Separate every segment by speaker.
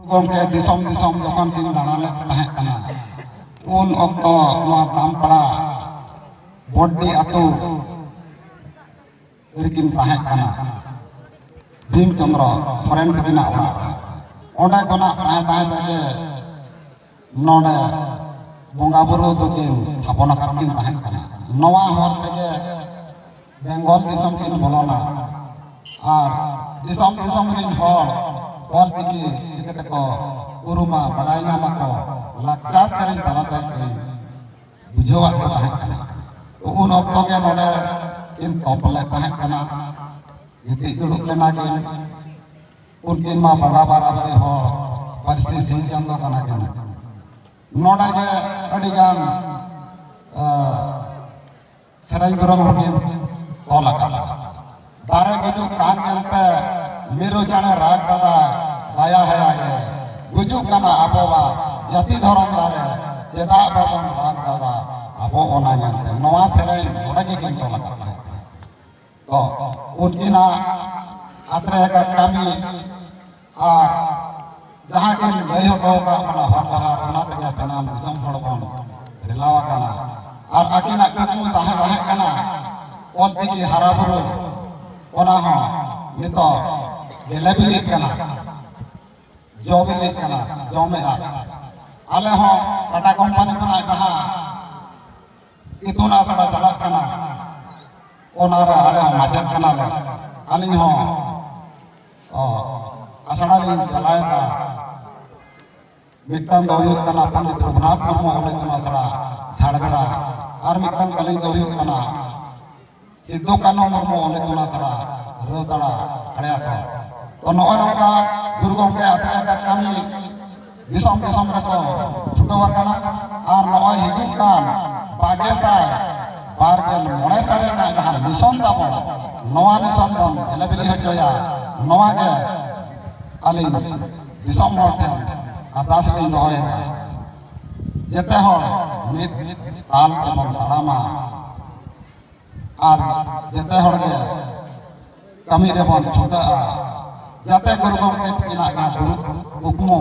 Speaker 1: gomke disom jokhan kin danale tahe kana un okto noa Dampara Boddi atu irikin tahe kana Bhim Chandra Soren tikina ora onde kona tahe tege node bonga buru dokin thapona katkin tahe kana noa hor tege Bengal disom kin bolona ar disom rin hor और चिकिते को उरुमा बड़ाई नामा को लक्ष्य सेरिंग तलाते के बुझवा को ताहे कना तो उन ऑक्टो के नोडे इन तोपले ताहे कना इति दुलुक लेना के उनकिन मा बड़ा बराबरी हो परिस्थिति सिंचन दो कना के नोडे के अडिगान सेरिंग दुरम होकिन तोला कना दारे गुजु कान जलते मेरो जाने राग दादा दया है आगे गुजु कना आबोवा जाति धर्म दारे चेदा बाबन राग दादा आबो ओना जानते नवा सेरेन ओडगे किंतो लगा तो उनकी ना आत्रे का कमी आ जहां के गई हो का मना हर बहार ओना तगे सनाम दिसम हड़बन रिलावा कना और आकिना कुकु जहां रहे कना और की हराबुरु ओना हो नितो गेले बिले कना जो बिले कना जो में आले हो टाटा कंपनी कना जहां इतुन आसड़ा चला कना ओनारा आले हो माचत कना ले आलिन हो आसड़ा लिन चलाए का मिट्टन दोयु कना पंडित रघुनाथ मुर्मू ओले कना सड़ा झाड़गड़ा और मिट्टन कलिन दोयु कना सिद्धू कानो मुर्मू ओले कना सड़ा रोदड़ा खड़ियासो तो नोय नोका गुरु गंगे आत्रे का कमी दिसम रको छुटवा कना और नोय हिजुक कान बागेसाय बारगेल मोड़े सारे ना जहां मिशन ताबो नवा मिशन दम एलेबिली हचोया नवा के आलिन दिसम होते आदास लिन दोय जेते हर मित ताल एवं तालामा और जेते हर के कमी रेबन छुटा जाते गुरु गंगे तिना का गुरु उपमो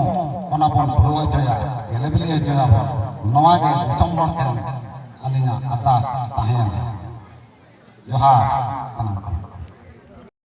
Speaker 1: ओना बन भुआ जया गेलेबिली जया बन नवा के दिसंबर के अलिना अरदास ताहेन जोहार सनम